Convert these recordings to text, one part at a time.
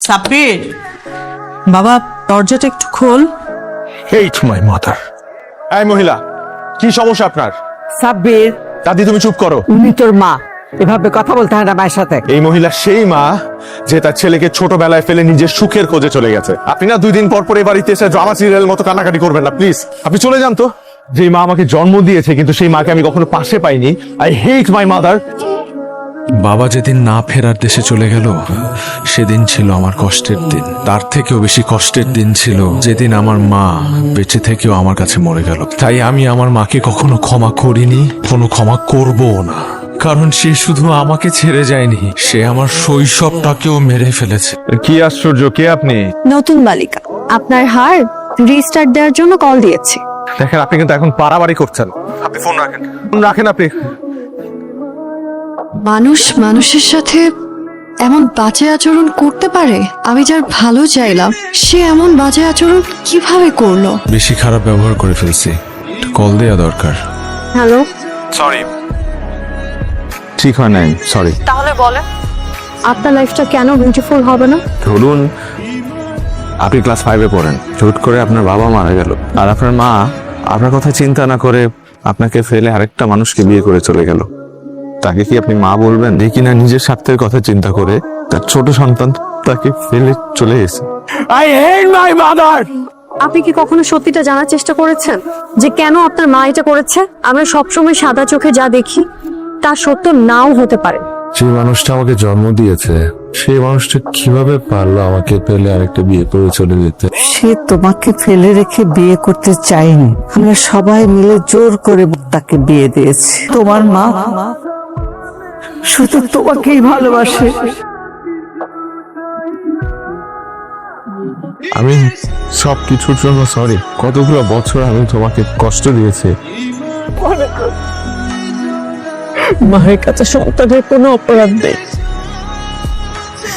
সাব্বির, বাবা দরজাটা একটু খোল। হেট মাই মাদার। এই মহিলা, কি সমস্যা আপনার? সাব্বির, দাদি তুমি চুপ করো। উনি তোর মা, এভাবে কথা বলতে হয় না মায়ের সাথে। এই মহিলা সেই মা যে তার ছেলেকে ছোটবেলায় ফেলে নিজের সুখের খোঁজে চলে গেছে। আপনি না 2 দিন পর পর এই বাড়িতে এসে ড্রামা সিরিয়াল মতো কান্নাকাটি করবেন না প্লিজ। আপনি চলে যান তো। যে মা আমাকে জন্ম দিয়েছে কিন্তু সেই মাকে আমি কখনো পাশে পাইনি। I hate my mother. বাবা যেদিন না ফেরার দেশে চলে গেল সেদিন ছিল আমার কষ্টের দিন। তার থেকেও বেশি কষ্টের দিন ছিল যেদিন আমার মা বেঁচে থেকেও আমার কাছে মরে গেল। তাই আমি আমার মাকে কখনো ক্ষমা করিনি, কোনো ক্ষমা করবও না। কারণ সে শুধু আমাকে ছেড়ে যায়নি, সে আমার শৈশবটাকেও মেরে ফেলেছে। কি আশ্চর্য, কে আপনি? নতুন বালিকা, আপনার হার রিস্টার্ট দেওয়ার জন্য কল দিয়েছি। দেখেন আপনি কিন্তু এখন বাড়াবাড়ি করছেন। আপনি ফোন রাখেন, ফোন রাখেন আপনি। মানুষ মানুষের সাথে এমন বাজে আচরণ করতে পারে? আমি যার ভালো চাইলাম সে এমন বাজে আচরণ কিভাবে করলো? বেশি খারাপ ব্যবহার করে ফেলছি, কল দেওয়া দরকার। হ্যালো, সরি, ঠিক হয় নাই, সরি। তাহলে বলেন আপনার লাইফটা কেন বিউটিফুল হবে না? ধরুন আপনি ক্লাস 5-এ পড়েন, হুট করে আপনার বাবা মারা গেল, আর আপনার মা আপনার কথা চিন্তা না করে আপনাকে ফেলে আরেকটা মানুষকে বিয়ে করে চলে গেল। তাকে কি আপনি মা বলবেন? যে কিনা নিজের স্বার্থের কথা চিন্তা করে তার ছোট সন্তান তাকে ফেলে চলে গেছে। I hate my mother. আপনি কি কখনো সত্যিটা জানার চেষ্টা করেছেন যে কেন আপনার মা এটা করেছে? আমরা সবসময় সাদা চোখে যা দেখি তা সত্য নাও হতে পারে। যে মানুষটা আমাকে জন্ম দিয়েছে সেই মানুষটা কিভাবে পারলো আমাকে ফেলে আরেকটা বিয়ে করে চলে যেতে? সে তোমাকে ফেলে রেখে বিয়ে করতে চাইনি, আমরা সবাই মিলে জোর করে তাকে বিয়ে দিয়েছি। তোমার মা শুধু তোমাকেই ভালোবাসে। আমি সব কিছুর জন্য সরি। কতগুলো বছর আমি তোমাকে কষ্ট দিয়েছি। মায়ের কাছে সন্তানের কোনো অপরাধ নেই।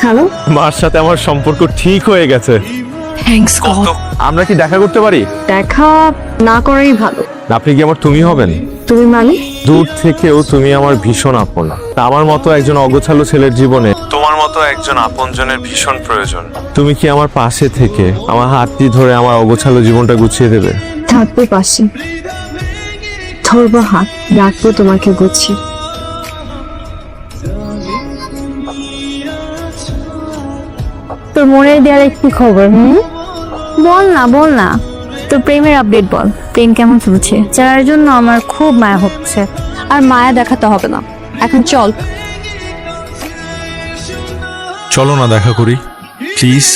হ্যালো, মার সাথে আমার সম্পর্ক ঠিক হয়ে গেছে। Thanks god. আমরা কি দেখা করতে পারি? দেখা না করাই ভালো। আপনি কি আমার তুমি হবেন? তুমি মানে? দূর থেকেও তুমি আমার ভীষণ আপন। আমার মতো একজন অগোছালো ছেলের জীবনে তোমার মতো একজন আপনজনের ভীষণ প্রয়োজন। তুমি কি আমার পাশে থেকে আমার হাতটি ধরে আমার অগোছালো জীবনটা গুছিয়ে দেবে? থাকবো পাশে, ধরবো হাত, রাখবো তোমাকে গুছিয়ে। তোর মনের দেয়ালে কি খবর? বল না তোর প্রেমের আপডেট বল। প্রেম কেমন চলছে? যার জন্য আমার খুব মায়া হচ্ছে। আর মায়া দেখাতে হবে না, এখন চল। চলো না দেখা করি প্লিজ।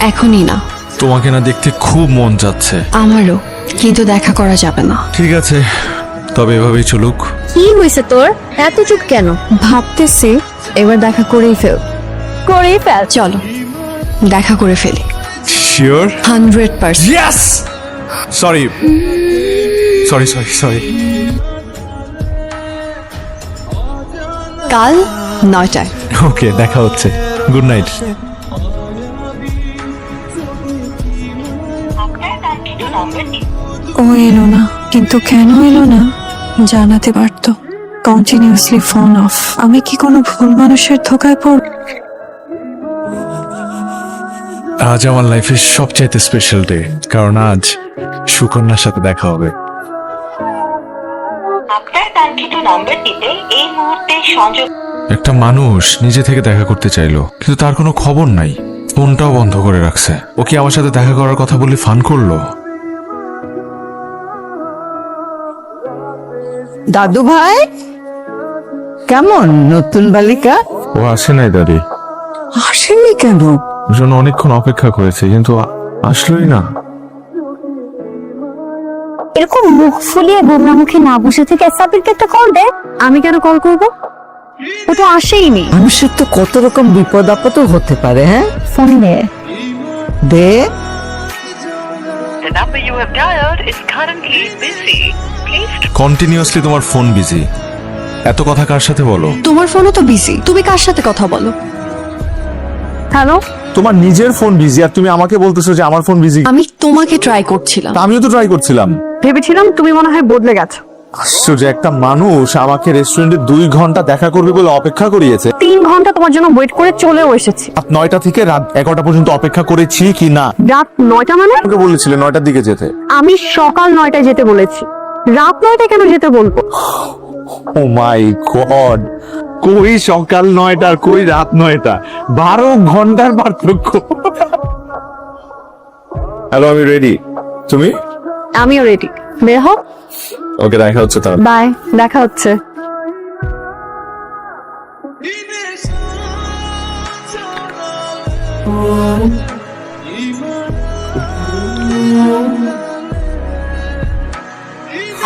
এখনই না, তোমাকে না দেখতে খুব মন যাচ্ছে। আমারও, কিন্তু দেখা করা যাবে না। ঠিক আছে, তবে এভাবেই চলুক। কি হয়েছে তোর? এত চুপ কেন? ভাবতেছি এবার দেখা করেই ফেল। চলো দেখা করে ফেলি। Sure? 100%। Yes. Sorry sorry sorry sorry. কাল 9টায়। ওকে, দেখা হচ্ছে। Good night. ও এলো না, কিন্তু কেন এলো না জানাতে পারতো। Continuously phone off. আমি কি কোনো ভুল মানুষের ধোকায় পড়ব? আজ আমার লাইফের সবচাইতে স্পেশাল ডে, কারণ আজ সুকন্যার সাথে দেখা হবে। আপনার কাঙ্ক্ষিত নম্বরটিতে এই মুহূর্তে সংযোগ। একটা মানুষ নিজে থেকে দেখা করতে চাইলো, কিন্তু তার কোনো খবর নাই, ফোনটাও বন্ধ করে রাখছে। ও কি আমার সাথে দেখা করার কথা বলে ফান করলো? দাদু ভাই কেমন? নতুন বালিকা ও আসে নাই দাদি, আসেনি কেন? ওর জন্য অনেকক্ষণ অপেক্ষা করেছি কিন্তু আসলোই না। এরকম মুখ ফুলিয়ে গোমরামুখী না বসে থেকে সাবিরকে একটা কল দে। আমি কেন কল করব? ও তো আসেইনি। মানুষের তো কত রকম বিপদ আপদ হতে পারে। হ্যাঁ, ফোন দে। দে। The number you have dialed is currently busy. Please continuously তোমার ফোন বিজি। এত কথা কার সাথে বলো? তোমার ফোনও তো বিজি, তুমি কার সাথে কথা বলো? হ্যালো, তোমার নিজের ফোন বিজি আর তুমি আমাকে বলতেছো যে আমার ফোন বিজি। আমি তোমাকে ট্রাই করছিলাম। আমিও তো ট্রাই করছিলাম। ভেবেছিলাম তুমি মনে হয় বদলে গেছো, আশ্চর্য, একটা মানুষ আমাকে রেস্টুরেন্টে 2 ঘন্টা দেখা করবে বলে অপেক্ষা করিয়েছে। 3 ঘন্টা তোমার জন্য ওয়েট করে চলেও এসেছি। রাত 9টা থেকে রাত 11টা পর্যন্ত অপেক্ষা করেছি কি না? রাত 9টা মানে? আমাকে বলেছিলে 9টার দিকে যেতে। আমি সকাল 9টায় যেতে বলেছি, রাত 9টায় কেন যেতে বলবো? ও মাই গড, কই সকাল 9টা আর কই রাত 9টা, 12 ঘন্টার পার্থক্য। হ্যালো, আমি রেডি, তুমি? আমিও রেডি, বের হও। ওকে, দেখা হচ্ছে তাহলে। বাই, দেখা হচ্ছে।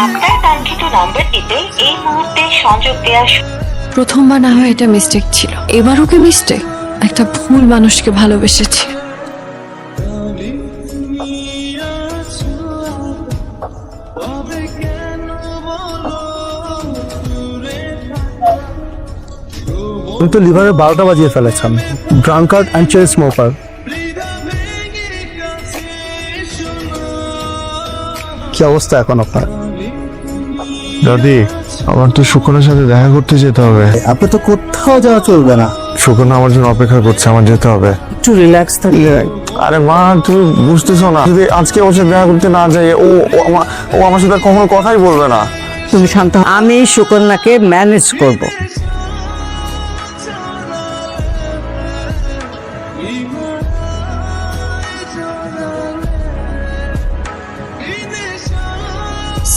আপনার কাঙ্ক্ষিত নম্বরটিতে এই মুহূর্তে সংযোগ দেওয়া প্রথমবার না হয় এটা মিস্টেক ছিল, এবারও কি মিস্টেক? একটা ভুল মানুষকে ভালোবেসেছি। আমি তো লিভারে 12টা বাজিয়ে ফেলেছেন। ড্রাঙ্কার্ড অ্যান্ড চেন স্মোকার। কি অবস্থা এখন আপনার? দাদি, আমার তো সুকনের সাথে দেখা করতে যেতে হবে। আপনি তো কোথাও যাওয়া চলবে না। সুকন আমার জন্য অপেক্ষা করছে, আমার যেতে হবে। একটু রিল্যাক্স থাকলে। আরে মা, তুমি বুঝতেছো না, যদি আজকে ওর সাথে দেখা করতে না যাই, ও আমার সাথে কখনো কথাই বলবে না। তুমি শান্ত হও। আমি সুকন্যাকে ম্যানেজ করব।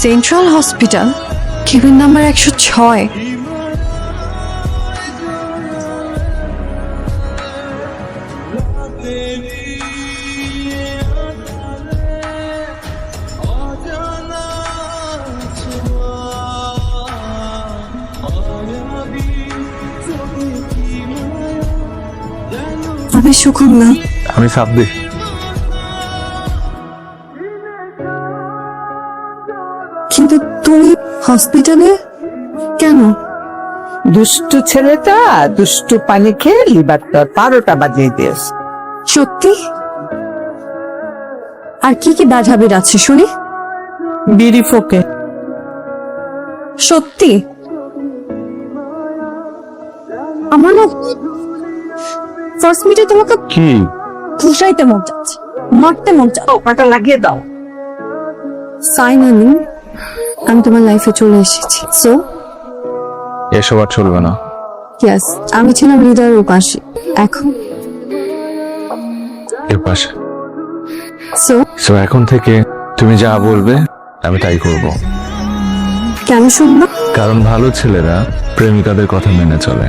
Central hospital, cabin number 106। আমি সুকন্যা। আমি সাব্বির। কিন্তু তুমি হসপিটালে কেন? দুষ্টু ছেলেটা দুষ্টু পানি খেয়ে লিভারটা 12টা বাজিয়ে দিয়েছে। সত্যি? আর কি কি ব্যাড হ্যাবিট আছে শুনি? বিড়ি ফোকে। সত্যি? আমার না ফার্স্ট মিটে তোমাকে কি? ঘুষাইতে মন চাচ্ছে, মারতে মন চাচ্ছে। ওটা লাগিয়ে দাও। ফাইনালি আমি তোমার লাইফে চলে এসেছি। সো এসব আর চলবে না। ইয়েস, আমি ছিলাম হৃদয়ের উপাসী, এখন এর পাশে। সো এখন থেকে তুমি যা বলবে আমি তাই করব। কেন শুনবো? কারণ ভালো ছেলেরা প্রেমিকাদের কথা মেনে চলে।